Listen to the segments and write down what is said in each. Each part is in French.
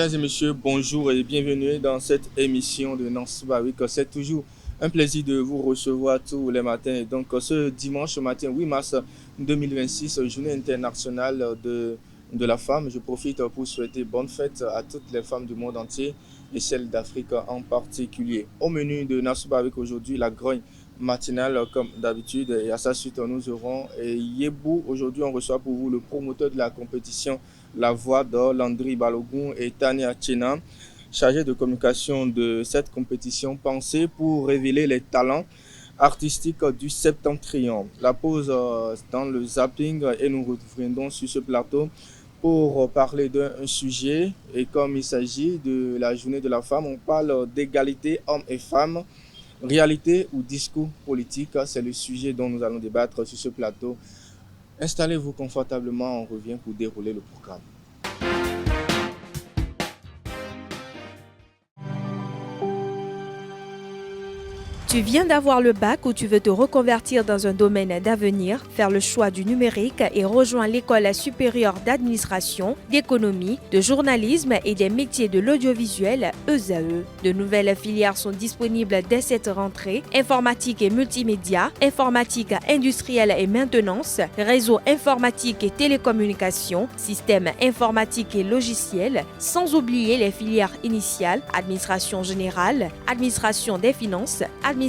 Mesdames et messieurs, bonjour et bienvenue dans cette émission de Nance Barwick. C'est toujours un plaisir de vous recevoir tous les matins. Et donc ce dimanche matin 8 mars 2026, journée internationale de la femme, je profite pour souhaiter bonne fête à toutes les femmes du monde entier et celles d'Afrique en particulier. Au menu de Nance Barwick aujourd'hui, la grogne matinale comme d'habitude, et à sa suite nous aurons Yebou. Aujourd'hui on reçoit pour vous le promoteur de la compétition La Voix d'Or, Landry Balogun, et Tania Tchena, chargés de communication de cette compétition pensée pour révéler les talents artistiques du Septentrion. La pause dans le zapping et nous reviendrons sur ce plateau pour parler d'un sujet. Et comme il s'agit de la journée de la femme, on parle d'égalité hommes et femmes. Réalité ou discours politique, c'est le sujet dont nous allons débattre sur ce plateau. Installez-vous confortablement, on revient pour dérouler le programme. Tu viens d'avoir le bac ou tu veux te reconvertir dans un domaine d'avenir, faire le choix du numérique et rejoindre l'école supérieure d'administration, d'économie, de journalisme et des métiers de l'audiovisuel, ESAE. De nouvelles filières sont disponibles dès cette rentrée: informatique et multimédia, informatique industrielle et maintenance, réseau informatique et télécommunications, système informatique et logiciel, sans oublier les filières initiales: administration générale, administration des finances, administration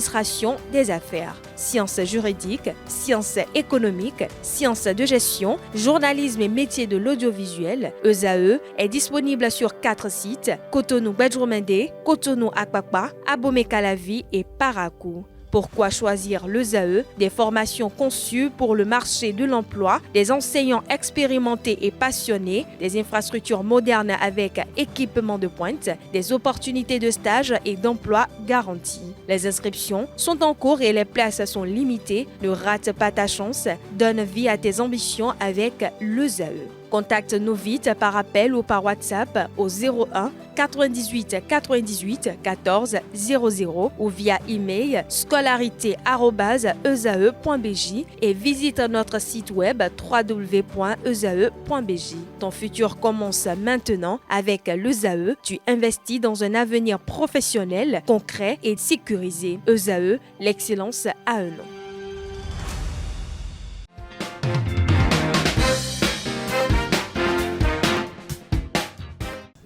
des affaires, sciences juridiques, sciences économiques, sciences de gestion, journalisme et métiers de l'audiovisuel. ESAE est disponible sur 4 sites: Cotonou-Badjoumendé, Cotonou-Akpakpa, Abomey-Calavi et Parakou. Pourquoi choisir l'ESAE? Des formations conçues pour le marché de l'emploi, des enseignants expérimentés et passionnés, des infrastructures modernes avec équipement de pointe, des opportunités de stage et d'emploi garanties. Les inscriptions sont en cours et les places sont limitées. Ne rate pas ta chance, donne vie à tes ambitions avec l'ESAE. Contacte-nous vite par appel ou par WhatsApp au 01 98 98 14 00 ou via email scolarité@esae.bj et visite notre site web www.esae.bj. Ton futur commence maintenant avec l'ESAE. Tu investis dans un avenir professionnel, concret et sécurisé. ESAE, l'excellence à un nom.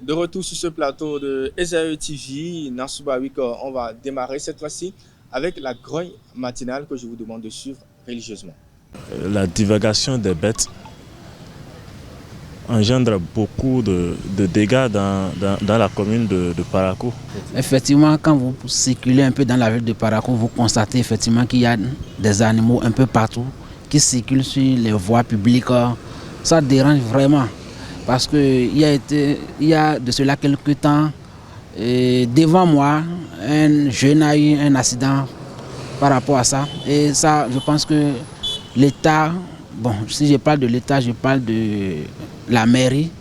De retour sur ce plateau de ESAE TV, Nance Barwick, on va démarrer cette fois-ci avec la grogne matinale que je vous demande de suivre religieusement. La divagation des bêtes engendre beaucoup de dégâts dans la commune de Parakou. Effectivement, quand vous circulez un peu dans la ville de Parakou, vous constatez effectivement qu'il y a des animaux un peu partout qui circulent sur les voies publiques. Ça dérange vraiment. Parce qu'il y a de cela quelques temps, devant moi, un jeune a eu un accident par rapport à ça. Et ça, je pense que l'État, bon, si je parle de l'État, je parle de la mairie,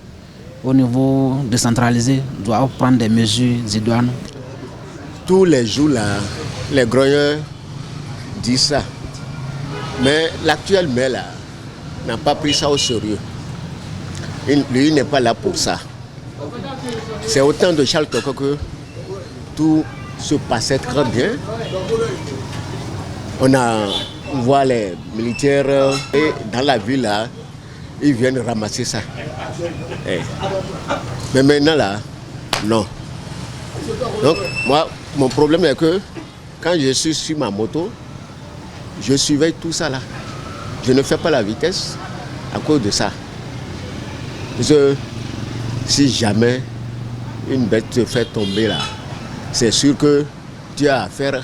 au niveau décentralisé, doit prendre des mesures idoines. Tous les jours, là, les grogneurs disent ça. Mais l'actuel maire là, n'a pas pris ça au sérieux. Lui n'est pas là pour ça. C'est au temps de Charles Toko que tout se passait très bien. On voit les militaires et dans la ville là, ils viennent ramasser ça. Mais maintenant là, non. Donc moi, mon problème est que quand je suis sur ma moto, je surveille tout ça là. Je ne fais pas la vitesse à cause de ça. Parce que si jamais une bête te fait tomber là, c'est sûr que tu as affaire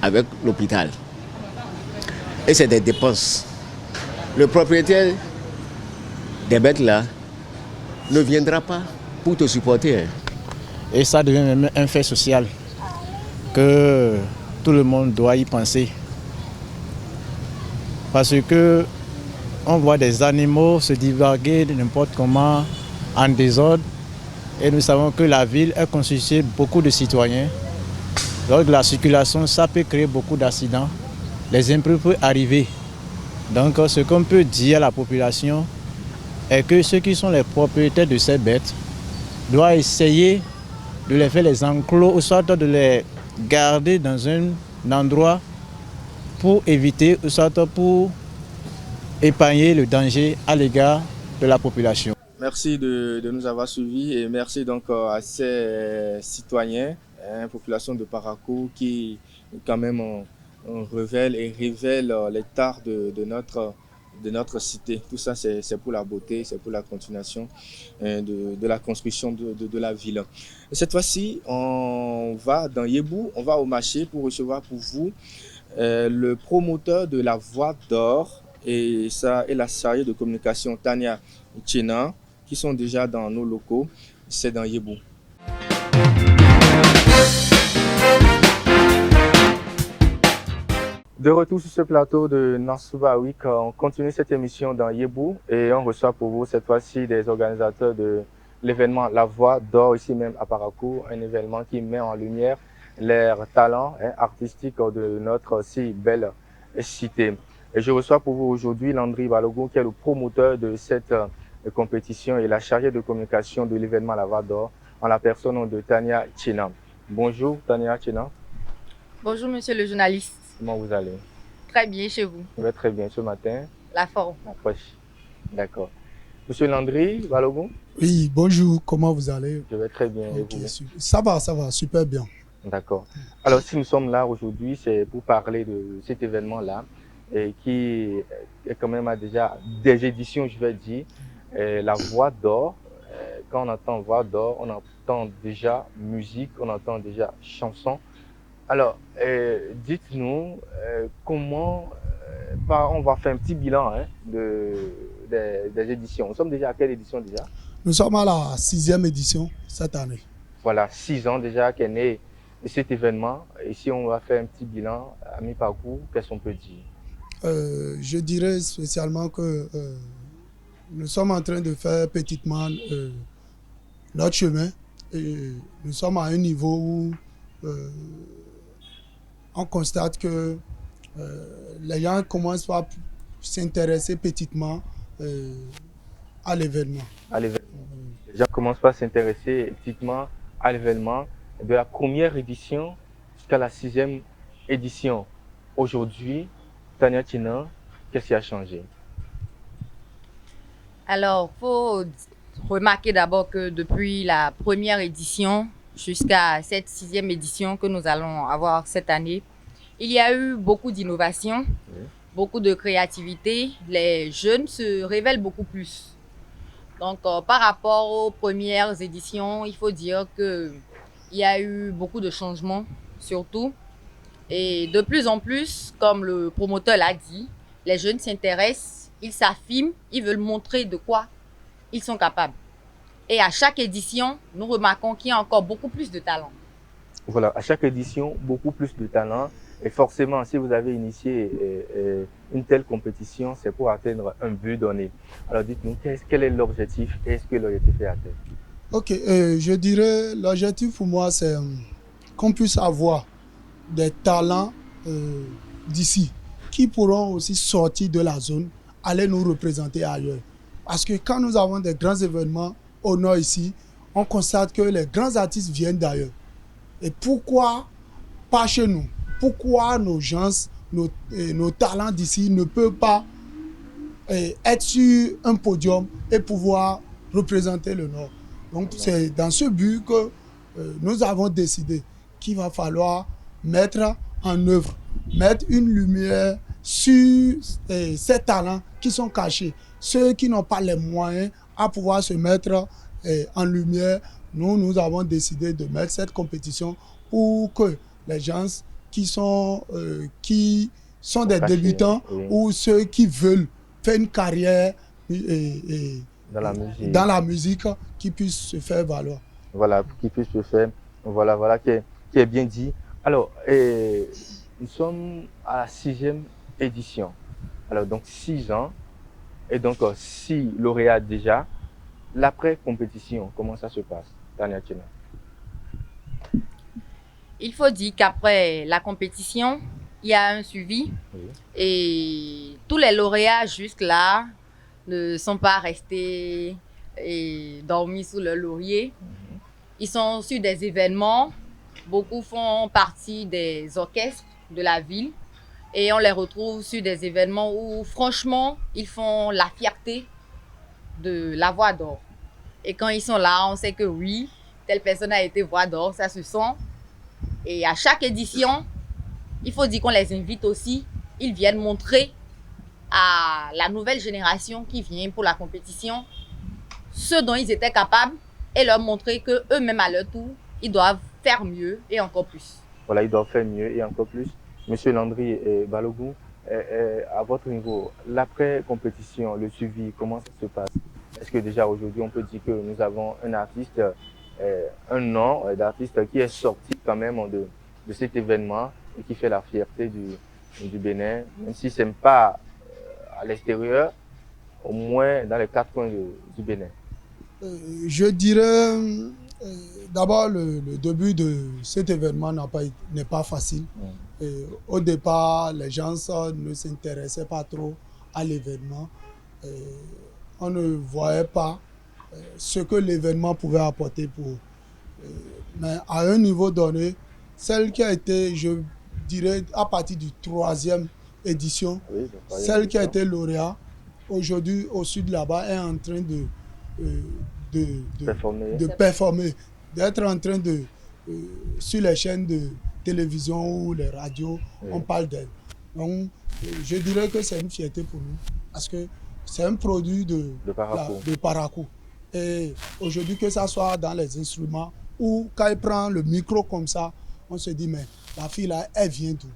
avec l'hôpital. Et c'est des dépenses. Le propriétaire des bêtes là ne viendra pas pour te supporter. Et ça devient même un fait social que tout le monde doit y penser. Parce que on voit des animaux se divaguer de n'importe comment, en désordre. Et nous savons que la ville est constituée de beaucoup de citoyens. Lors de la circulation, ça peut créer beaucoup d'accidents. Les imprévus peuvent arriver. Donc ce qu'on peut dire à la population est que ceux qui sont les propriétaires de ces bêtes doit essayer de les faire les enclos, ou soit de les garder dans un endroit pour éviter, ou soit pour épargner le danger à l'égard de la population. Merci de nous avoir suivis et merci donc à ces citoyens, population de Parakou qui quand même révèlent l'état de notre cité. Tout ça, c'est pour la beauté, c'est pour la continuation de la construction de la ville. Et cette fois-ci, on va dans Yébou, on va au marché pour recevoir pour vous le promoteur de la Voie d'Or et la chargée de communication Tania Tchena, qui sont déjà dans nos locaux. C'est dans Yébou. De retour sur ce plateau de Nansouba Week, on continue cette émission dans Yébou et on reçoit pour vous cette fois-ci des organisateurs de l'événement La Voie d'Or ici même à Parakou, un événement qui met en lumière les talents artistiques de notre si belle cité. Et je reçois pour vous aujourd'hui Landry Balogun qui est le promoteur de cette compétition et la chargée de communication de l'événement La Voie d'Or en la personne de Tania Tchena. Bonjour Tania Tchena. Bonjour monsieur le journaliste. Comment vous allez? Très bien chez vous. Je vais très bien ce matin. La forme. La fraîche. D'accord. Monsieur Landry Balogun? Oui, bonjour, comment vous allez? Je vais très bien. Okay, ça va, super bien. D'accord. Alors si nous sommes là aujourd'hui, c'est pour parler de cet événement-là et qui est quand même déjà des éditions, je vais dire. La Voie d'Or. Quand on entend Voie d'Or, on entend déjà musique, on entend déjà chanson. Alors, dites-nous comment, on va faire un petit bilan des éditions. Nous sommes déjà à quelle édition déjà? Nous sommes à la 6e édition cette année. Voilà, 6 ans déjà qu'est né cet événement. Et si on va faire un petit bilan à mi-parcours, qu'est-ce qu'on peut dire? Je dirais spécialement que nous sommes en train de faire petitement notre chemin. Et nous sommes à un niveau où on constate que les gens commencent à s'intéresser petitement à l'événement. Les gens commencent à s'intéresser petitement à l'événement de la première édition jusqu'à la 6e édition. Aujourd'hui, Tania Tchena, qu'est-ce qui a changé? Alors, il faut remarquer d'abord que depuis la première édition jusqu'à cette 6e édition que nous allons avoir cette année, il y a eu beaucoup d'innovations, beaucoup de créativité. Les jeunes se révèlent beaucoup plus. Donc, par rapport aux premières éditions, il faut dire qu'il y a eu beaucoup de changements, surtout. Et de plus en plus, comme le promoteur l'a dit, les jeunes s'intéressent, ils s'affirment, ils veulent montrer de quoi ils sont capables. Et à chaque édition, nous remarquons qu'il y a encore beaucoup plus de talent. Voilà, à chaque édition, beaucoup plus de talent. Et forcément, si vous avez initié une telle compétition, c'est pour atteindre un but donné. Alors dites-nous, quel est l'objectif? Est-ce que l'objectif est atteint? Ok, je dirais l'objectif pour moi, c'est qu'on puisse avoir des talents d'ici qui pourront aussi sortir de la zone, aller nous représenter ailleurs. Parce que quand nous avons des grands événements au nord ici, on constate que les grands artistes viennent d'ailleurs. Et pourquoi pas chez nous? Pourquoi nos gens, nos talents d'ici ne peuvent pas être sur un podium et pouvoir représenter le Nord? Donc c'est dans ce but que nous avons décidé qu'il va falloir mettre en œuvre, mettre une lumière sur ces talents qui sont cachés. Ceux qui n'ont pas les moyens à pouvoir se mettre en lumière, nous avons décidé de mettre cette compétition pour que les gens qui sont des débutants ou ceux qui veulent faire une carrière dans la musique qui puissent se faire valoir. Voilà, qui puissent se faire, voilà, qui est bien dit. Alors, nous sommes à la 6e édition. Alors, donc 6 ans, et donc 6 lauréats déjà. L'après-compétition, comment ça se passe, Tania Tchena? Il faut dire qu'après la compétition, il y a un suivi. Et tous les lauréats jusque-là ne sont pas restés dormis sous le laurier. Ils sont sur des événements. Beaucoup font partie des orchestres de la ville. Et on les retrouve sur des événements où, franchement, ils font la fierté de la Voix d'Or. Et quand ils sont là, on sait que oui, telle personne a été Voix d'Or, ça se sent. Et à chaque édition, il faut dire qu'on les invite aussi. Ils viennent montrer à la nouvelle génération qui vient pour la compétition ce dont ils étaient capables et leur montrer qu'eux-mêmes à leur tour, ils doivent faire mieux et encore plus. Voilà, ils doivent faire mieux et encore plus. Monsieur Landry et Balogun, à votre niveau, l'après-compétition, le suivi, comment ça se passe? Est-ce que déjà aujourd'hui, on peut dire que nous avons un artiste, un nom d'artiste qui est sorti quand même de cet événement et qui fait la fierté du Bénin, même si ce n'est pas à l'extérieur, au moins dans les 4 coins du Bénin? Je dirais, d'abord, le début de cet événement n'est pas facile. Au départ, les gens ne s'intéressaient pas trop à l'événement. On ne voyait pas ce que l'événement pouvait apporter mais à un niveau donné, celle qui a été, je dirais, à partir du 3e édition, celle qui a été lauréat, aujourd'hui au sud là-bas, est en train de performer, d'être en train de, sur les chaînes de télévision ou les radios, on parle d'elle. Donc, je dirais que c'est une fierté pour nous, parce que c'est un produit de Parakou. Et aujourd'hui, que ça soit dans les instruments ou quand il prend le micro comme ça, on se dit, mais la fille là, elle vient d'où?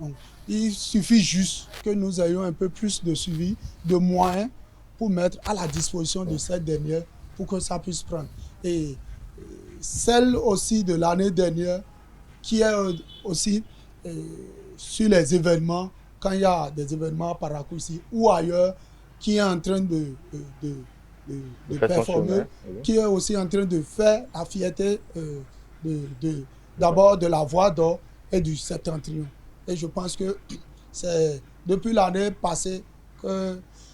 Donc, il suffit juste que nous ayons un peu plus de suivi, de moyens pour mettre à la disposition de cette dernière pour que ça puisse prendre. Et celle aussi de l'année dernière, qui est aussi sur les événements, quand il y a des événements à Parakou ici ou ailleurs, qui est en train de performer, qui est aussi en train de faire la fierté d'abord de la Voix d'Or et du Septentrion. Et je pense que c'est depuis l'année passée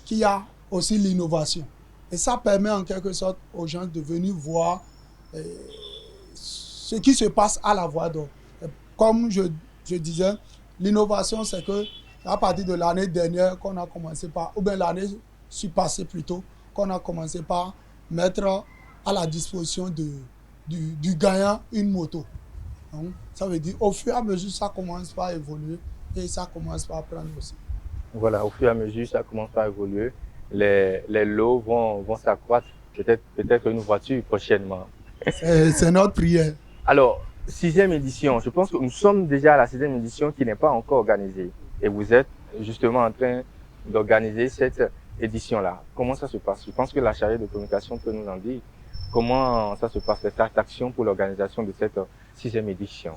qu'il y a aussi l'innovation. Et ça permet en quelque sorte aux gens de venir voir ce qui se passe à la Voix d'Or. Comme je disais, l'innovation, c'est que à partir de l'année dernière qu'on a commencé par, ou bien l'année passée plutôt, qu'on a commencé par mettre à la disposition du gagnant une moto. Donc, ça veut dire au fur et à mesure, ça commence par évoluer et ça commence par prendre aussi. Voilà, au fur et à mesure, ça commence par évoluer. Les lots vont s'accroître, peut-être une voiture prochainement. C'est notre prière. Alors, 6e édition, je pense que nous sommes déjà à la 6e édition qui n'est pas encore organisée. Et vous êtes justement en train d'organiser cette édition-là. Comment ça se passe? Je pense que la chargée de communication peut nous en dire. Comment ça se passe, les actions pour l'organisation de cette 6e édition?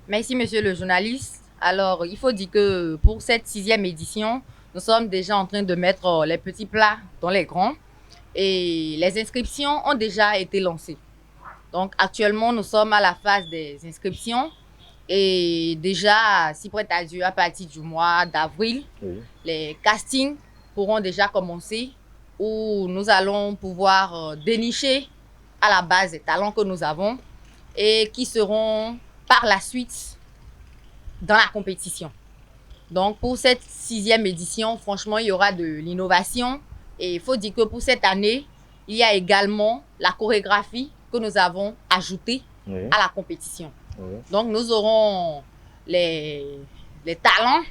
Merci, monsieur le journaliste. Alors, il faut dire que pour cette 6e édition, nous sommes déjà en train de mettre les petits plats dans les grands. Et les inscriptions ont déjà été lancées. Donc, actuellement, nous sommes à la phase des inscriptions. Et déjà, si près à Dieu, à partir du mois d'avril, les castings pourront déjà commencer où nous allons pouvoir dénicher à la base des talents que nous avons et qui seront par la suite dans la compétition. Donc, pour cette 6e édition, franchement, il y aura de l'innovation. Et il faut dire que pour cette année, il y a également la chorégraphie que nous avons ajoutée à la compétition. Donc, nous aurons les talents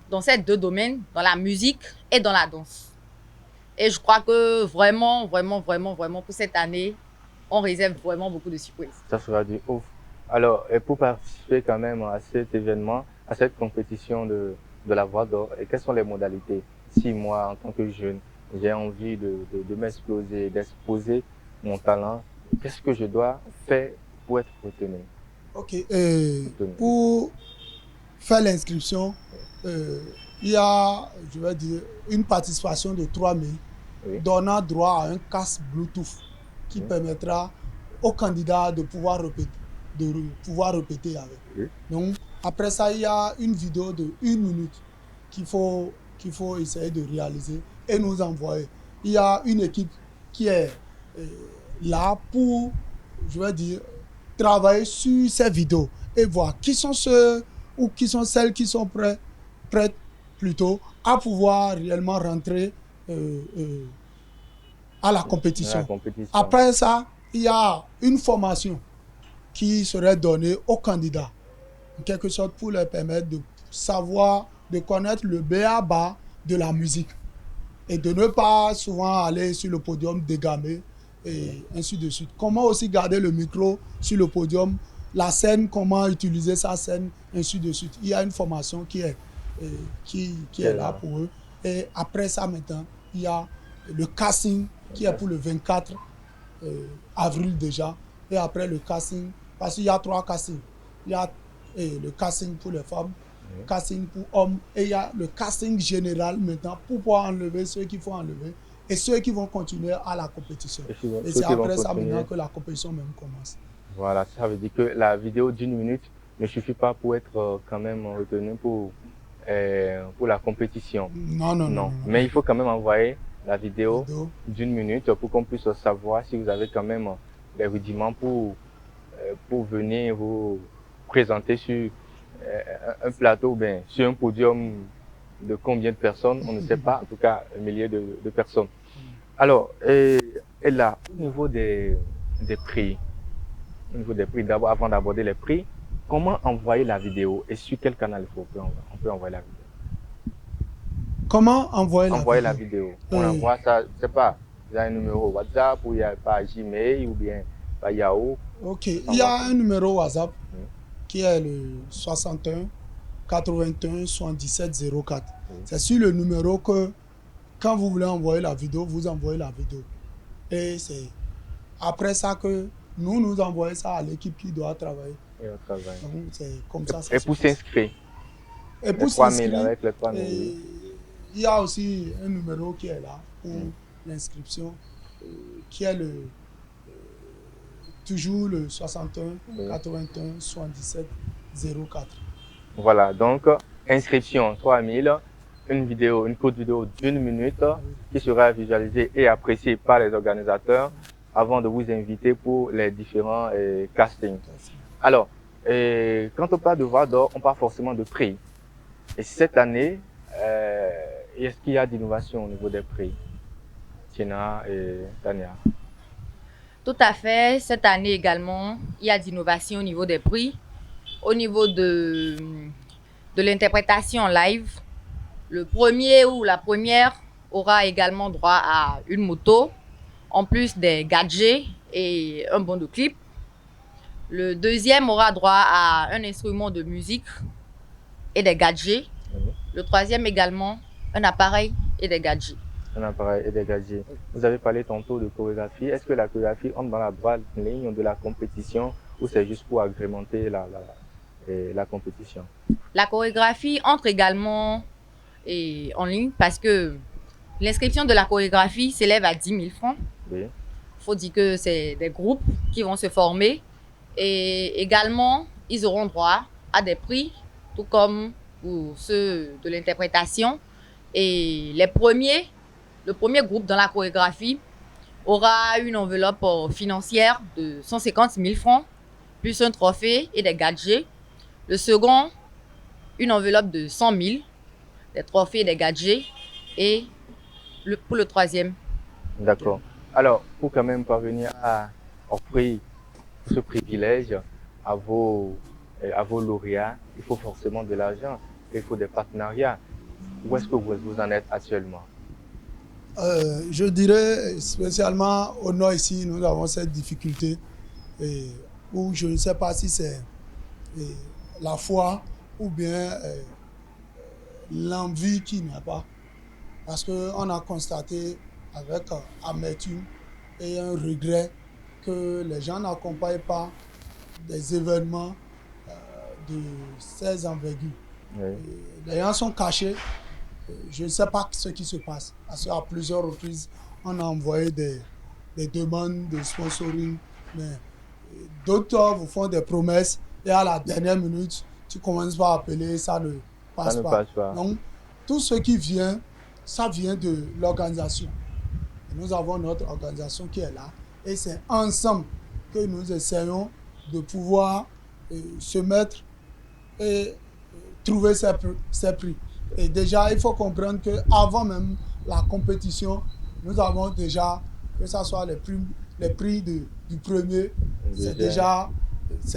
dans ces 2 domaines, dans la musique et dans la danse. Et je crois que vraiment, pour cette année, on réserve vraiment beaucoup de surprises. Ça sera du ouf. Alors, et pour participer quand même à cet événement, à cette compétition de la Voix d'Or, et quelles sont les modalités? Si moi, en tant que jeune, j'ai envie de m'exploser, d'exposer mon talent, qu'est-ce que je dois faire pour être retenu? Ok. Pour faire l'inscription, il y a, je vais dire, une participation de 3 000, donnant droit à un casque Bluetooth qui permettra aux candidats de pouvoir répéter avec. Donc, après ça, il y a une vidéo de 1 minute qu'il faut essayer de réaliser et nous envoyer. Il y a une équipe qui est là pour je vais dire, travailler sur ces vidéos et voir qui sont ceux ou qui sont celles qui sont prêtes plutôt à pouvoir réellement rentrer à la compétition. Après ça, il y a une formation qui serait donnée aux candidats, en quelque sorte pour leur permettre de savoir, de connaître le b.a.-ba de la musique et de ne pas souvent aller sur le podium dégamer et ainsi de suite. Comment aussi garder le micro sur le podium, la scène, comment utiliser sa scène, ainsi de suite. Il y a une formation qui est là pour eux. Et après ça, maintenant, il y a le casting qui est pour le 24 avril déjà. Et après le casting, parce qu'il y a 3 castings. Il y a le casting pour les femmes, le casting pour hommes, et il y a le casting général maintenant pour pouvoir enlever ceux qu'il faut enlever et ceux qui vont continuer à la compétition. Et c'est après ça maintenant que la compétition même commence. Voilà, ça veut dire que la vidéo d'1 minute ne suffit pas pour être quand même retenue pour la compétition. Non. Mais il faut quand même envoyer la vidéo d'1 minute pour qu'on puisse savoir si vous avez quand même les rudiments pour venir vous présenter sur un plateau, bien, sur un podium de combien de personnes, on ne sait pas, en tout cas un millier de personnes. Alors, et là, au niveau des prix, avant d'aborder les prix, comment envoyer la vidéo et sur quel canal on peut envoyer la vidéo? Comment envoyer la vidéo? On envoie ça, je ne sais pas, il y a un numéro WhatsApp ou il y a pas Gmail ou bien par Yahoo. Ok, il y a un numéro WhatsApp qui est le 61 81 77 04. C'est sur le numéro que quand vous voulez envoyer la vidéo, vous envoyez la vidéo. Et c'est après ça que nous envoyons ça à l'équipe qui doit travailler. Donc c'est comme ça. Et pour s'inscrire? Et pour s'inscrire, il y a aussi un numéro qui est là pour l'inscription, qui est toujours le 61 81 77 04. Voilà, donc inscription 3000, une courte vidéo d'1 minute qui sera visualisée et appréciée par les organisateurs avant de vous inviter pour les différents castings. Alors, quand on parle de voix d'or, on parle forcément de prix. Et cette année, est-ce qu'il y a d'innovation au niveau des prix? Tina et Tania. Tout à fait. Cette année également, il y a d'innovation au niveau des prix. Au niveau de l'interprétation live, le premier ou la première aura également droit à une moto, en plus des gadgets et un bon de clip. Le deuxième aura droit à un instrument de musique et des gadgets. Le troisième également, un appareil et des gadgets. Un appareil et des gadgets. Vous avez parlé tantôt de chorégraphie. Est-ce que la chorégraphie entre dans la droite ligne de la compétition ou c'est juste pour agrémenter la compétition? La chorégraphie entre également en ligne parce que l'inscription de la chorégraphie s'élève à 10 000 francs. Il faut dire que c'est des groupes qui vont se former et également ils auront droit à des prix, tout comme pour ceux de l'interprétation. Et le premier groupe dans la chorégraphie aura une enveloppe financière de 150 000 francs, plus un trophée et des gadgets. Le second, une enveloppe de 100 000, des trophées et des gadgets. Et pour le troisième. D'accord. Alors, pour quand même parvenir à offrir ce privilège à vos lauréats, il faut forcément de l'argent, il faut des partenariats. Où est-ce que vous en êtes actuellement? Je dirais, spécialement au nord ici, nous avons cette difficulté où je ne sais pas si c'est la foi ou bien l'envie qui n'y a pas. Parce qu'on a constaté avec amertume et un regret que les gens n'accompagnent pas des événements de ces envergures. Les gens sont cachés. Je ne sais pas ce qui se passe. Parce qu'à plusieurs reprises, on a envoyé des demandes de sponsoring. Mais d'autres vous font des promesses et à la dernière minute, tu commences par appeler, ça ne passe pas. Donc, tout ce qui vient, ça vient de l'organisation. Nous avons notre organisation qui est là et c'est ensemble que nous essayons de pouvoir se mettre et trouver ces prix. Et déjà, il faut comprendre qu'avant même la compétition, nous avons déjà, que ce soit les prix du premier, c'est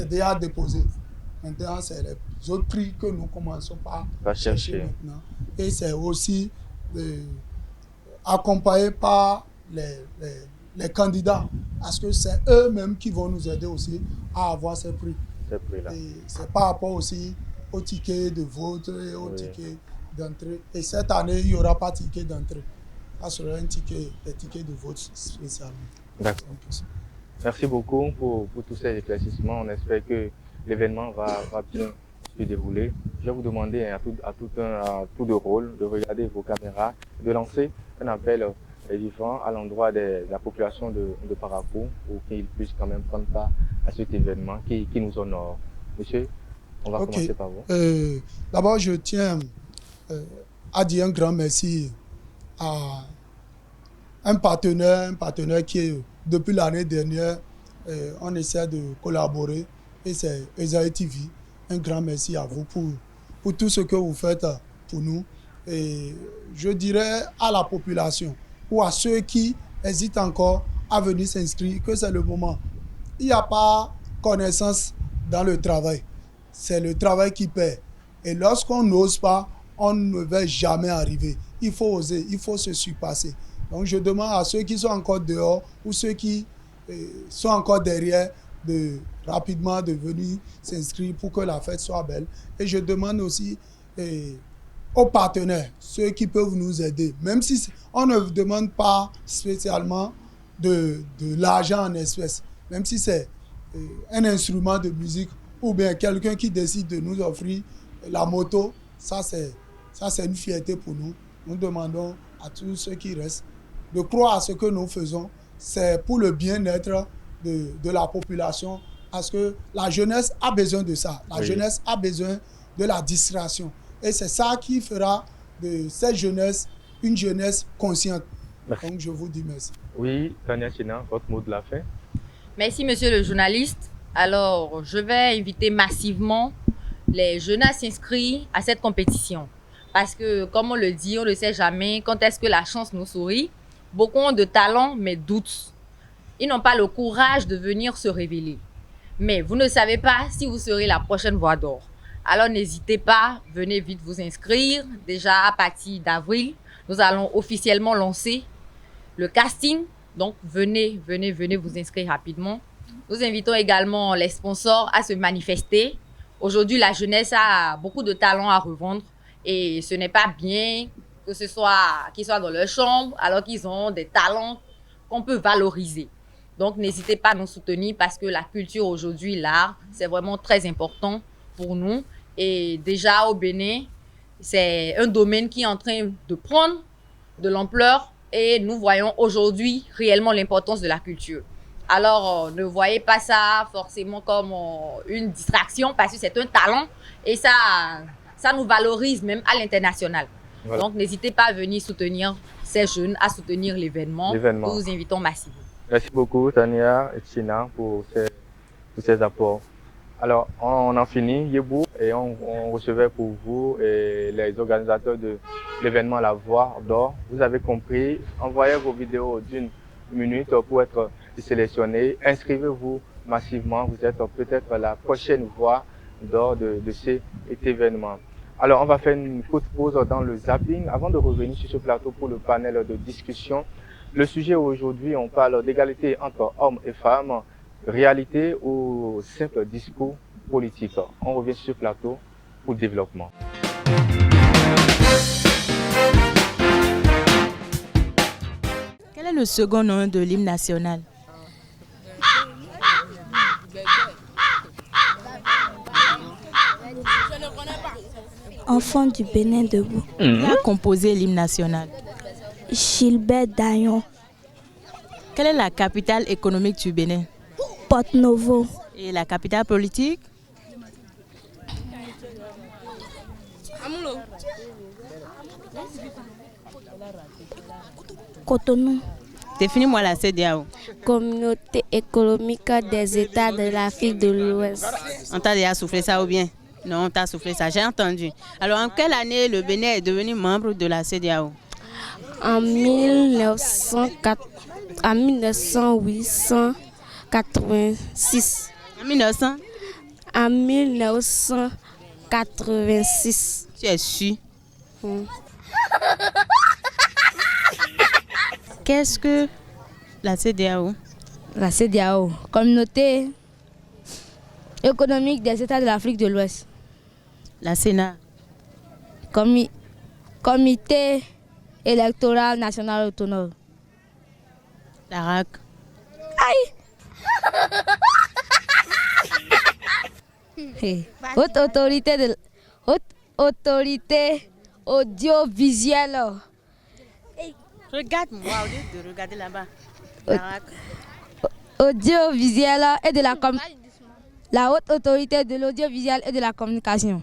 déjà déposé. Maintenant, c'est les autres prix que nous commençons par chercher maintenant. Et c'est aussi accompagné par les candidats, parce que c'est eux-mêmes qui vont nous aider aussi à avoir ces prix. Et c'est par rapport aussi au ticket de vote et au ticket d'entrée. Et cette année, il n'y aura pas de ticket d'entrée. Ça sera des tickets de vote spécialement. D'accord. Merci beaucoup pour tous ces éclaircissements. On espère que l'événement va bien se dérouler. Je vais vous demander à tout de rôle de regarder vos caméras, de lancer un appel vivant à l'endroit de la population de Parakou pour qu'ils puissent quand même prendre part à cet événement qui nous honore. Monsieur, on va commencer par vous. D'abord, je tiens à dire un grand merci à un partenaire qui, depuis l'année dernière, on essaie de collaborer, et c'est Esaïe TV. Un grand merci à vous pour tout ce que vous faites pour nous. Et je dirais à la population ou à ceux qui hésitent encore à venir s'inscrire que c'est le moment. Il n'y a pas connaissance dans le travail. C'est le travail qui paie. Et lorsqu'on n'ose pas, on ne va jamais arriver. Il faut oser, il faut se surpasser. Donc je demande à ceux qui sont encore dehors ou ceux qui sont encore derrière rapidement de venir s'inscrire pour que la fête soit belle. Et je demande aussi aux partenaires, ceux qui peuvent nous aider, même si on ne demande pas spécialement de l'argent en espèces, même si c'est un instrument de musique ou bien quelqu'un qui décide de nous offrir la moto, ça c'est une fierté pour nous. Nous demandons à tous ceux qui restent de croire à ce que nous faisons. C'est pour le bien-être de la population, parce que la jeunesse a besoin de ça. La jeunesse a besoin de la distraction. Et c'est ça qui fera de cette jeunesse une jeunesse consciente. Merci. Donc je vous dis merci. Oui, Tania China, votre mot de la fin. Merci, monsieur le journaliste. Alors, je vais inviter massivement les jeunes à s'inscrire à cette compétition. Parce que, comme on le dit, on ne sait jamais quand est-ce que la chance nous sourit. Beaucoup ont de talent, mais doutent. Ils n'ont pas le courage de venir se révéler. Mais vous ne savez pas si vous serez la prochaine voix d'or. Alors n'hésitez pas, venez vite vous inscrire. Déjà à partir d'avril, nous allons officiellement lancer le casting. Donc venez vous inscrire rapidement. Nous invitons également les sponsors à se manifester. Aujourd'hui, la jeunesse a beaucoup de talents à revendre. Et ce n'est pas bien que ce soit qu'ils soient dans leur chambre alors qu'ils ont des talents qu'on peut valoriser. Donc, n'hésitez pas à nous soutenir parce que la culture aujourd'hui, l'art, c'est vraiment très important pour nous. Et déjà au Bénin, c'est un domaine qui est en train de prendre de l'ampleur et nous voyons aujourd'hui réellement l'importance de la culture. Alors, ne voyez pas ça forcément comme une distraction parce que c'est un talent et ça nous valorise même à l'international. Voilà. Donc, n'hésitez pas à venir soutenir ces jeunes, à soutenir l'événement. Nous vous invitons massivement. Merci beaucoup, Tania et China, pour ces apports. Alors, on en finit, Yébou, et on recevait pour vous et les organisateurs de l'événement La Voix d'Or. Vous avez compris, envoyez vos vidéos d'1 minute pour être sélectionnés. Inscrivez-vous massivement, vous êtes peut-être la prochaine voix d'or de cet événement. Alors, on va faire une courte pause dans le zapping avant de revenir sur ce plateau pour le panel de discussion. Le sujet aujourd'hui, on parle d'égalité entre hommes et femmes, réalité ou simple discours politique. On revient sur ce plateau pour le développement. Quel est le second nom de l'hymne national? Enfant du Bénin debout. Qui a composé l'hymne national? Gilbert Dayon. Quelle est la capitale économique du Bénin? Porto-Novo. Et la capitale politique? Cotonou. Définis-moi la CEDEAO. Communauté économique des États de l'Afrique de l'Ouest. On t'a déjà soufflé ça ou bien? Non, on t'a soufflé ça, j'ai entendu. Alors, en quelle année le Bénin est devenu membre de la CEDEAO? En 1986. En 1900? En 1986. Tu es sûr? Qu'est-ce que la CEDEAO? La CEDEAO, Communauté économique des États de l'Afrique de l'Ouest. La Sénat? Comité électoral national autonome. La RAC? Aïe! Haute autorité audiovisuelle. Regarde-moi au lieu de regarder là-bas. La RAC? Audiovisuelle et de la haute autorité de l'audiovisuel et de la communication.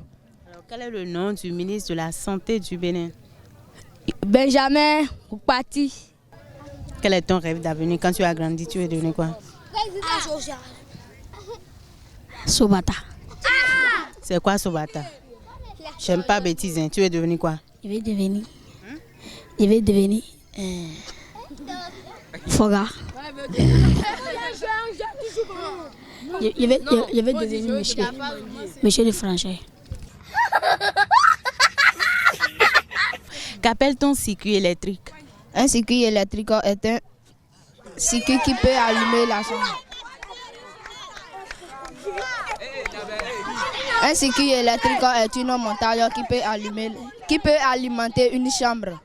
Alors, quel est le nom du ministre de la Santé du Bénin? Benjamin Oupati. Quel est ton rêve d'avenir? Quand tu as grandi, tu es devenu quoi? Sobata. C'est quoi Sobata? J'aime pas bêtise, hein. Tu es devenu quoi? Je vais devenir Foga. Je vais devenir monsieur de Franchet. Qu'appelle-t-on circuit électrique? Un circuit électrique est un circuit qui peut allumer la chambre. Un circuit électrique est une montagne qui peut alimenter une chambre.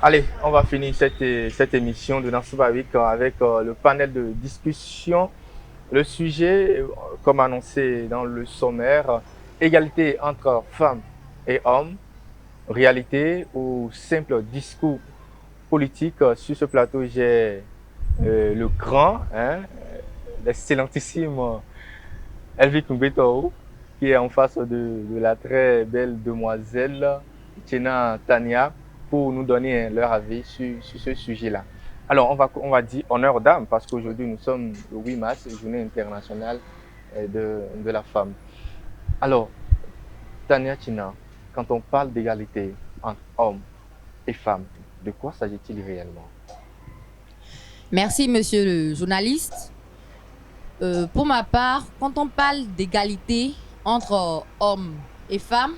Allez, on va finir cette émission de Nansoubarik avec le panel de discussion. Le sujet, comme annoncé dans le sommaire, égalité entre femmes et hommes, réalité ou simple discours politique. Sur ce plateau, j'ai le grand, l'excellentissime Elvik Mbeto, qui est en face de la très belle demoiselle Tchena Tania, pour nous donner leur avis sur ce sujet-là. Alors, on va dire honneur aux dames, parce qu'aujourd'hui, nous sommes le 8 mars, journée internationale de la femme. Alors, Tania Tchena, quand on parle d'égalité entre hommes et femmes, de quoi s'agit-il réellement? Merci, monsieur le journaliste. Pour ma part, quand on parle d'égalité entre hommes et femmes,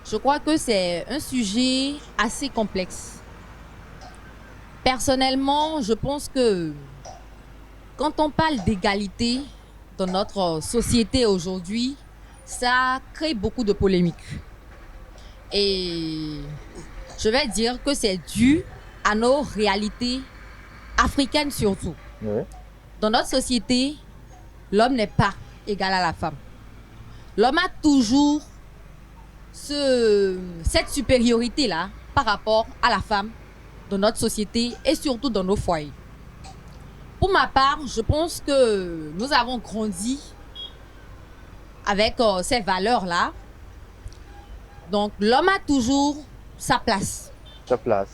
je crois que c'est un sujet assez complexe. Personnellement, je pense que quand on parle d'égalité dans notre société aujourd'hui, ça crée beaucoup de polémiques. Et je vais dire que c'est dû à nos réalités africaines surtout. Oui. Dans notre société, l'homme n'est pas égal à la femme. L'homme a toujours cette supériorité-là par rapport à la femme dans notre société et surtout dans nos foyers. Pour ma part, je pense que nous avons grandi avec ces valeurs-là. Donc, l'homme a toujours sa place. Sa place.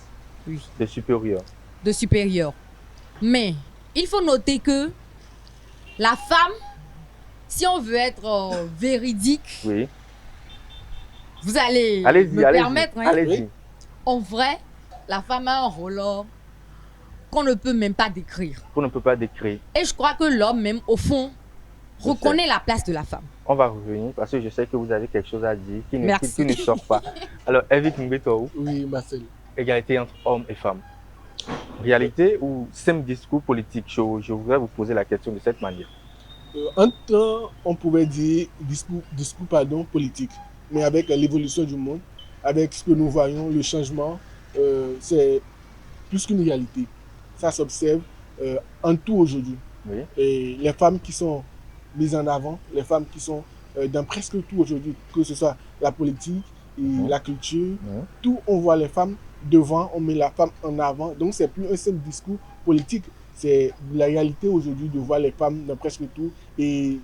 Oui. De supérieur. De supérieur. Mais, il faut noter que la femme, si on veut être véridique, oui. Vous allez me permettre. Hein? Allez-y. En vrai, la femme a un rôle qu'on ne peut même pas décrire. Qu'on ne peut pas décrire. Et je crois que l'homme, même au fond, reconnaît la place de la femme. On va revenir parce que je sais que vous avez quelque chose à dire qui ne sort pas. Alors, Elvik Mbeto. Oui, Marcel. Égalité entre hommes et femmes. Réalité ou simple discours politique? Je voudrais vous poser la question de cette manière. Un temps, on pouvait dire discours politique. Mais avec l'évolution du monde, avec ce que nous voyons, le changement, c'est plus qu'une réalité. Ça s'observe en tout aujourd'hui. Oui. Et les femmes qui sont mises en avant, les femmes qui sont dans presque tout aujourd'hui, que ce soit la politique et la culture, tout, on voit les femmes devant, on met la femme en avant. Donc, c'est plus un seul discours politique. C'est la réalité aujourd'hui de voir les femmes dans presque tout. Et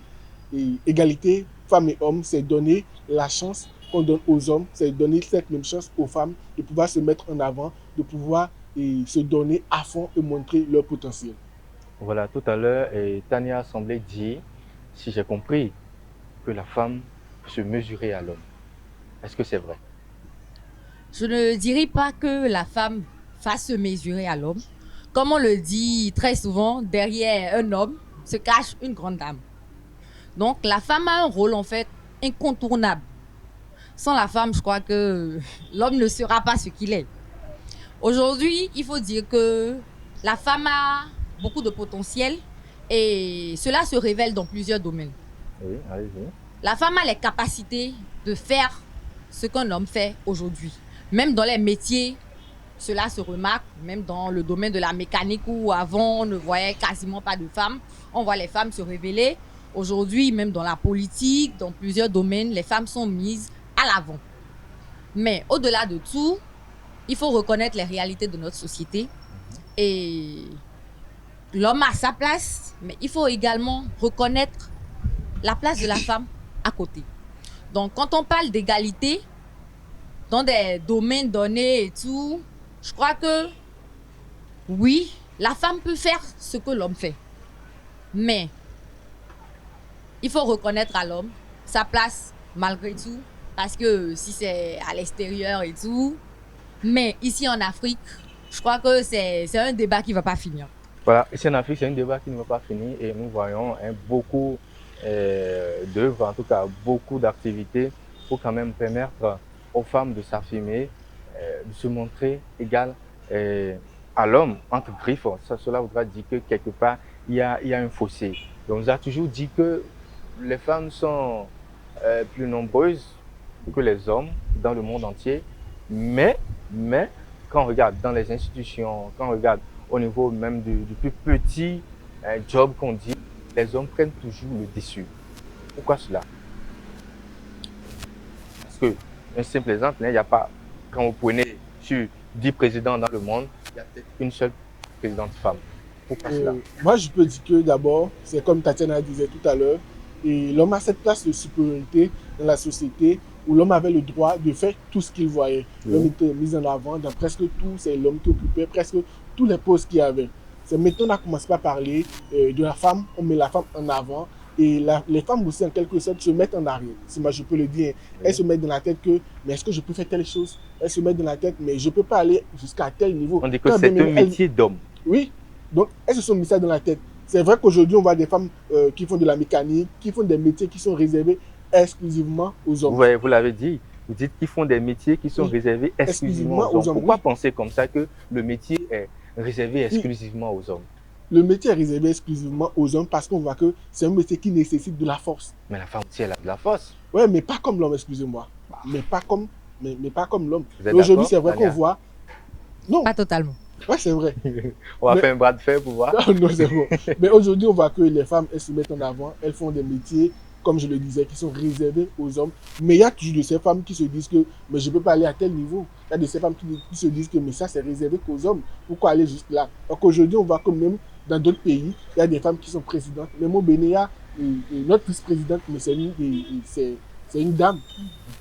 égalité femmes et hommes, c'est donner la chance qu'on donne aux hommes, c'est donner cette même chance aux femmes de pouvoir se mettre en avant, de pouvoir se donner à fond et montrer leur potentiel. Voilà, tout à l'heure, Tania a semblé dire, si j'ai compris, que la femme peut se mesurer à l'homme. Est-ce que c'est vrai? Je ne dirais pas que la femme fasse se mesurer à l'homme. Comme on le dit très souvent, derrière un homme se cache une grande dame. Donc la femme a un rôle en fait incontournable. Sans la femme, je crois que l'homme ne sera pas ce qu'il est. Aujourd'hui, il faut dire que la femme a beaucoup de potentiel et cela se révèle dans plusieurs domaines. Oui, allez-y. La femme a les capacités de faire ce qu'un homme fait aujourd'hui. Même dans les métiers, cela se remarque, même dans le domaine de la mécanique où avant on ne voyait quasiment pas de femmes. On voit les femmes se révéler. Aujourd'hui, même dans la politique, dans plusieurs domaines, les femmes sont mises à l'avant. Mais au-delà de tout, il faut reconnaître les réalités de notre société. Et l'homme a sa place, mais il faut également reconnaître la place de la femme à côté. Donc, quand on parle d'égalité, dans des domaines donnés et tout, je crois que oui, la femme peut faire ce que l'homme fait. Mais il faut reconnaître à l'homme sa place malgré tout. Parce que si c'est à l'extérieur et tout, mais ici en Afrique, je crois que c'est un débat qui ne va pas finir. Voilà, ici en Afrique, c'est un débat qui ne va pas finir et nous voyons beaucoup d'œuvres, en tout cas beaucoup d'activités pour quand même permettre aux femmes de s'affirmer, de se montrer égales à l'homme, entre griffes. Cela voudra dire que quelque part, il y a un fossé. Donc, on nous a toujours dit que les femmes sont plus nombreuses que les hommes dans le monde entier, mais quand on regarde dans les institutions, quand on regarde au niveau même du plus petit job qu'on dit, les hommes prennent toujours le dessus. Pourquoi cela? Parce que, un simple exemple, il n'y a pas, quand vous prenez sur 10 présidents dans le monde, il y a peut-être une seule présidente femme. Pourquoi cela? Moi, je peux dire que d'abord, c'est comme Tatiana disait tout à l'heure, et l'homme a cette place de supériorité dans la société où l'homme avait le droit de faire tout ce qu'il voyait. L'homme était mis en avant dans presque tout, c'est l'homme qui occupait presque tous les postes qu'il y avait. C'est maintenant qu'on a commencé à parler de la femme, on met la femme en avant et les femmes aussi en quelque sorte se mettent en arrière, si moi je peux le dire. Elles se mettent dans la tête que, mais est-ce que je peux faire telle chose? Elles se mettent dans la tête, mais je ne peux pas aller jusqu'à tel niveau. On dit que c'est un métier d'homme. Oui, donc elles se sont mises ça dans la tête. C'est vrai qu'aujourd'hui on voit des femmes qui font de la mécanique, qui font des métiers qui sont réservés exclusivement aux hommes. Vous l'avez dit, vous dites qu'ils font des métiers qui sont réservés exclusivement aux hommes. Pourquoi penser comme ça que le métier est réservé exclusivement aux hommes? Le métier est réservé exclusivement aux hommes parce qu'on voit que c'est un métier qui nécessite de la force. Mais la femme aussi, elle a de la force. Oui, mais pas comme l'homme, excusez-moi. Mais pas comme l'homme. Aujourd'hui, c'est vrai qu'on voit... Non. Pas totalement. Oui, c'est vrai. On va faire un bras de fer pour voir. Non, c'est bon. Mais aujourd'hui, on voit que les femmes, elles se mettent en avant, elles font des métiers, comme je le disais, qui sont réservés aux hommes. Mais il y a toujours de ces femmes qui se disent que mais je ne peux pas aller à tel niveau. Il y a de ces femmes qui se disent que mais ça, c'est réservé qu'aux hommes. Pourquoi aller juste là? Donc aujourd'hui, on voit que même dans d'autres pays, il y a des femmes qui sont présidentes. Même au Bénin, notre vice-présidente, mais c'est une dame.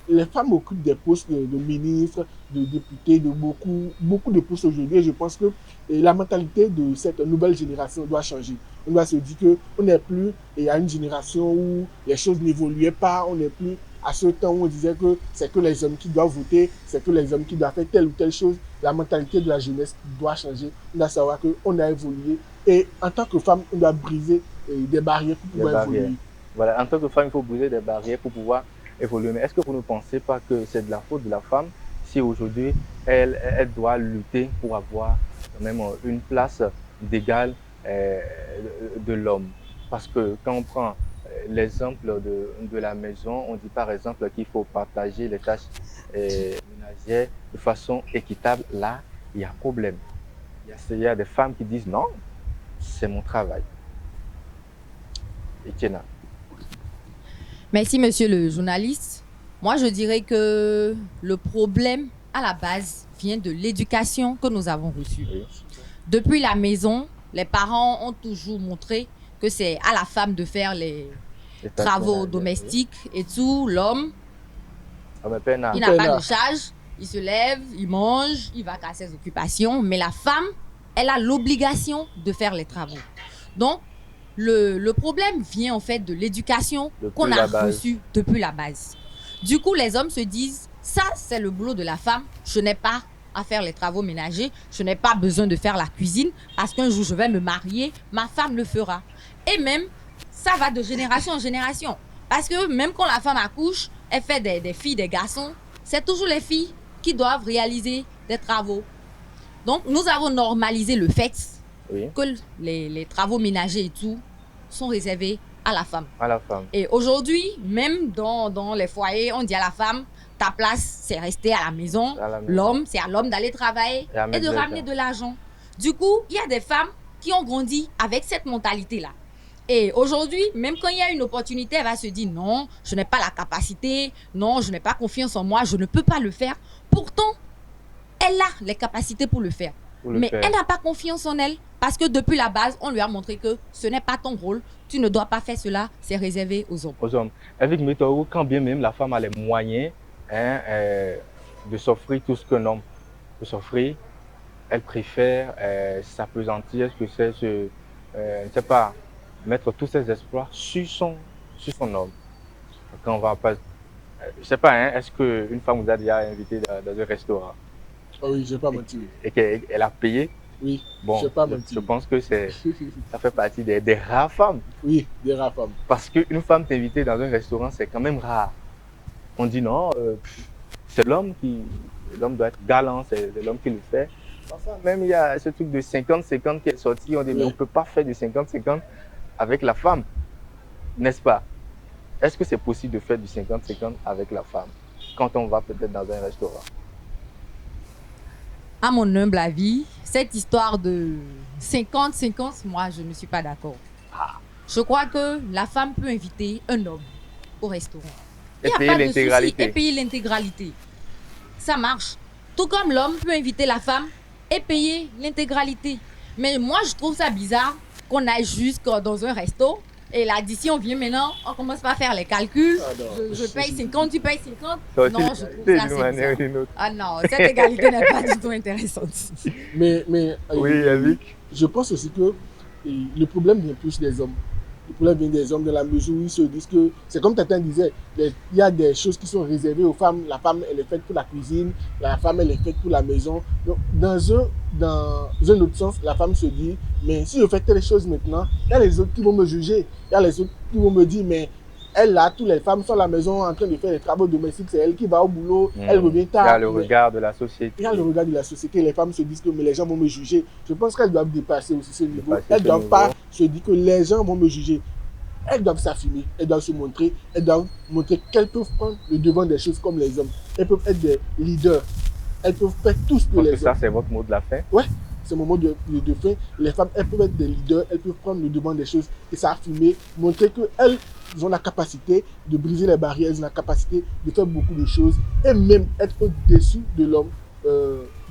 Les femmes occupent des postes de ministres, de députés, de beaucoup de postes aujourd'hui. Et je pense que la mentalité de cette nouvelle génération doit changer. On doit se dire qu'on n'est plus à une génération où les choses n'évoluaient pas. On n'est plus à ce temps où on disait que c'est que les hommes qui doivent voter, c'est que les hommes qui doivent faire telle ou telle chose. La mentalité de la jeunesse doit changer. On doit savoir qu'on a évolué. Et en tant que femme, on doit briser des barrières pour pouvoir évoluer. Voilà, en tant que femme, il faut briser des barrières pour pouvoir évoluer. Mais est-ce que vous ne pensez pas que c'est de la faute de la femme si aujourd'hui elle doit lutter pour avoir quand même une place d'égal de l'homme? Parce que quand on prend l'exemple de la maison, on dit par exemple qu'il faut partager les tâches ménagères de façon équitable. Là, il y a un problème. Il y a des femmes qui disent non, c'est mon travail. Etienne. Merci, monsieur le journaliste. Moi, je dirais que le problème, à la base, vient de l'éducation que nous avons reçue. Oui. Depuis la maison, les parents ont toujours montré que c'est à la femme de faire travaux domestiques et tout, l'homme, Ah, mais peine à- il n'a pas de charge, il se lève, il mange, il va qu'à ses occupations, mais la femme, elle a l'obligation de faire les travaux. Donc, le problème vient en fait de l'éducation Depuis qu'on a la base. reçue depuis la base. Du coup, les hommes se disent, ça c'est le boulot de la femme, je n'ai pas à faire les travaux ménagers, je n'ai pas besoin de faire la cuisine, parce qu'un jour je vais me marier, ma femme le fera. Et même, ça va de génération en génération. Parce que même quand la femme accouche, elle fait des filles, des garçons, c'est toujours les filles qui doivent réaliser des travaux. Donc, nous avons normalisé le fait Oui. que les travaux ménagers et tout sont réservés à la femme. À la femme. Et aujourd'hui, même dans les foyers, on dit à la femme, ta place, c'est rester à la maison. À la maison. L'homme, c'est à l'homme d'aller travailler Et à et mettre de de ramener l'argent. de l'argent. Du coup, il y a des femmes qui ont grandi avec cette mentalité-là. Et aujourd'hui, même quand il y a une opportunité, elle va se dire non, je n'ai pas la capacité, non, je n'ai pas confiance en moi, je ne peux pas le faire. Pourtant, elle a les capacités pour le faire. Pour le Mais faire. elle n'a pas confiance en elle parce que depuis la base, on lui a montré que ce n'est pas ton rôle, tu ne dois pas faire cela, c'est réservé aux hommes. Aux hommes. Avec méthode, quand bien même la femme a les moyens de s'offrir tout ce qu'un homme peut s'offrir, elle préfère s'appesantir, ce que c'est, ne sais pas, mettre tous ses espoirs sur son homme. Quand on va pas, je sais pas, hein, est-ce qu'une femme vous a déjà invité dans un restaurant Ah oui, je vais pas mentir. et qu'elle a payé? Oui, Bon, je vais pas je mentir. pense que ça fait partie des rares femmes. Oui, des rares femmes. Parce qu'une femme t'inviter dans un restaurant, c'est quand même rare. On dit non, c'est l'homme doit être galant, c'est l'homme qui le fait. Enfin, même il y a ce truc de 50-50 qui est sorti, on dit mais on ne peut pas faire de 50-50 avec la femme, n'est-ce pas? Est-ce que c'est possible de faire du 50-50 avec la femme quand on va peut-être dans un restaurant? À mon humble avis, cette histoire de 50-50, moi, je ne suis pas d'accord. Je crois que la femme peut inviter un homme au restaurant. Et Il y a payer pas de souci, l'intégralité. et payer l'intégralité. Ça marche. Tout comme l'homme peut inviter la femme et payer l'intégralité. Mais moi, je trouve ça bizarre qu'on aille jusque dans un resto et l'addition vient maintenant, on commence pas à faire les calculs. Ah non. Je paye 50, tu payes 50. Ça aussi, Non, je trouve c'est ça d'une assez manière ou bizarre. d'une autre. Ah non, cette égalité n'est pas du tout intéressante. Mais Oui, Yannick. je pense aussi que le problème vient plus des hommes. Le problème vient des hommes dans la mesure où ils se disent que, c'est comme Tatin disait, il y a des choses qui sont réservées aux femmes. La femme, elle est faite pour la cuisine, la femme, elle est faite pour la maison. Donc, dans un autre sens, la femme se dit, mais si je fais telle chose maintenant, il y a les autres qui vont me juger. Il y a les autres qui vont me dire, mais elle là, toutes les femmes sont à la maison en train de faire les travaux domestiques, c'est elle qui va au boulot, elle revient Il y tard. a le Mais- regard de la société. il y a le regard de la société, les femmes se disent que mais les gens vont me juger. Je pense qu'elles doivent dépasser aussi ce niveau. Dépasser Elles ce ne doivent niveau. pas se dire que les gens vont me juger. Elles doivent s'affirmer, elles doivent se montrer, elles doivent montrer qu'elles peuvent prendre le devant des choses comme les hommes. Elles peuvent être des leaders. Elles peuvent faire tout ce Je que pense que les ça, hommes. c'est votre mot de la fin. Ouais, c'est le moment de fin. Les femmes, elles peuvent être des leaders, elles peuvent prendre le devant des choses et s'affirmer, montrer qu'elles ont la capacité de briser les barrières, elles ont la capacité de faire beaucoup de choses et même être au-dessus de l'homme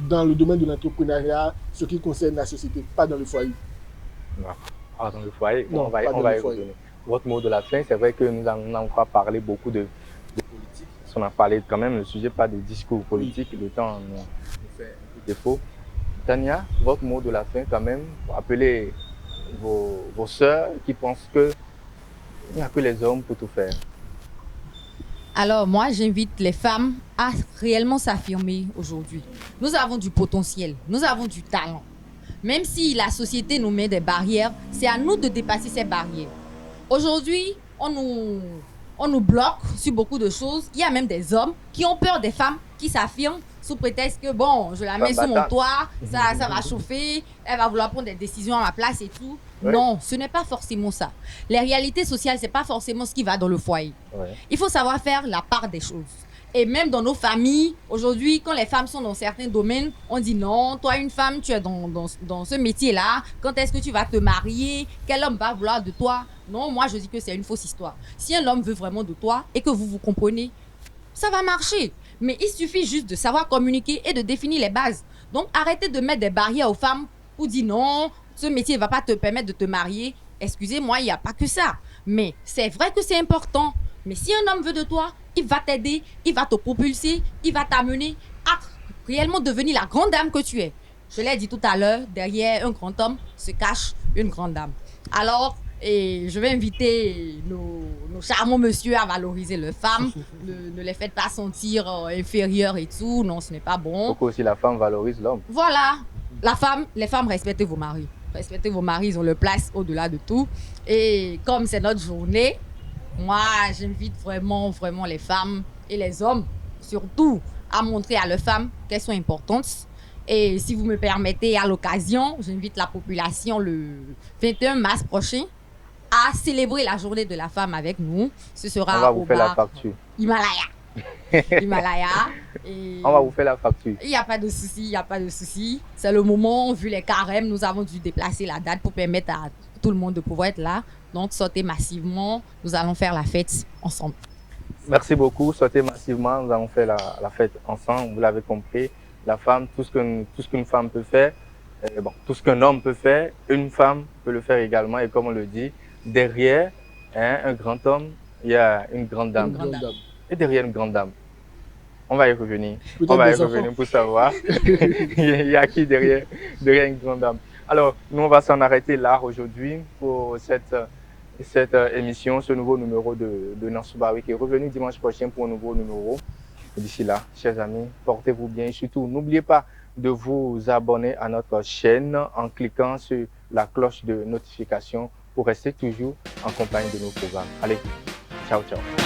dans le domaine de l'entrepreneuriat, ce qui concerne la société, pas dans le foyer. Non. Ah, dans le foyer, Non, on va pas dans y le foyer. revenir. Votre mot de la fin, c'est vrai que nous n'avons pas parlé beaucoup de politique. On a parlé quand même, le sujet, pas de discours politique, le temps nous fait un peu défaut. Tania, votre mot de la fin quand même, pour appeler vos sœurs qui pensent que il n'y a que les hommes pour tout faire. Alors moi, j'invite les femmes à réellement s'affirmer aujourd'hui. Nous avons du potentiel, nous avons du talent. Même si la société nous met des barrières, c'est à nous de dépasser ces barrières. Aujourd'hui, on nous bloque sur beaucoup de choses. Il y a même des hommes qui ont peur des femmes qui s'affirment sous prétexte que bon, je la mets sur mon toit, ça va chauffer, elle va vouloir prendre des décisions à ma place et tout. Ouais. Non, ce n'est pas forcément ça. Les réalités sociales, c'est pas forcément ce qui va dans le foyer. Ouais. Il faut savoir faire la part des choses. Et même dans nos familles, aujourd'hui, quand les femmes sont dans certains domaines, on dit non, toi une femme, tu es dans ce métier-là, quand est-ce que tu vas te marier, quel homme va vouloir de toi? Non, moi je dis que c'est une fausse histoire. Si un homme veut vraiment de toi et que vous vous comprenez, ça va marcher. Mais il suffit juste de savoir communiquer et de définir les bases. Donc arrêtez de mettre des barrières aux femmes pour dire non, ce métier ne va pas te permettre de te marier. Excusez-moi, il n'y a pas que ça. Mais c'est vrai que c'est important. Mais si un homme veut de toi, il va t'aider, il va te propulser, il va t'amener à réellement devenir la grande dame que tu es. Je l'ai dit tout à l'heure, derrière un grand homme se cache une grande dame. Alors, je vais inviter nos charmants messieurs à valoriser les femmes. Ne les faites pas sentir inférieures et tout. Non, ce n'est pas bon. Il faut que aussi la femme valorise l'homme. Voilà. Les femmes, respectez vos maris. Respectez vos maris, ils ont leur place au-delà de tout. Et comme c'est notre journée, moi, j'invite vraiment les femmes et les hommes, surtout, à montrer à leurs femmes qu'elles sont importantes. Et si vous me permettez, à l'occasion, j'invite la population le 21 mars prochain à célébrer la journée de la femme avec nous. Ce sera on va vous au faire bar la facture. Himalaya. Et on va vous faire la facture. Il n'y a pas de souci, il n'y a pas de souci. C'est le moment, vu les carèmes, nous avons dû déplacer la date pour permettre à tout le monde de pouvoir être là. Donc, sortez massivement, nous allons faire la fête ensemble. Merci beaucoup, sortez massivement, nous allons faire la fête ensemble, vous l'avez compris. La femme, tout ce qu'une femme peut faire, tout ce qu'un homme peut faire, une femme peut le faire également. Et comme on le dit, derrière un grand homme, il y a une grande dame. Et derrière une grande dame, on va y revenir. On va y revenir pour savoir il y a qui derrière une grande dame. Alors, nous, on va s'en arrêter là aujourd'hui pour cette émission, ce nouveau numéro de Nansoubawi qui est revenu dimanche prochain pour un nouveau numéro. D'ici là, chers amis, portez-vous bien et surtout, n'oubliez pas de vous abonner à notre chaîne en cliquant sur la cloche de notification pour rester toujours en compagnie de nos programmes. Allez, ciao, ciao.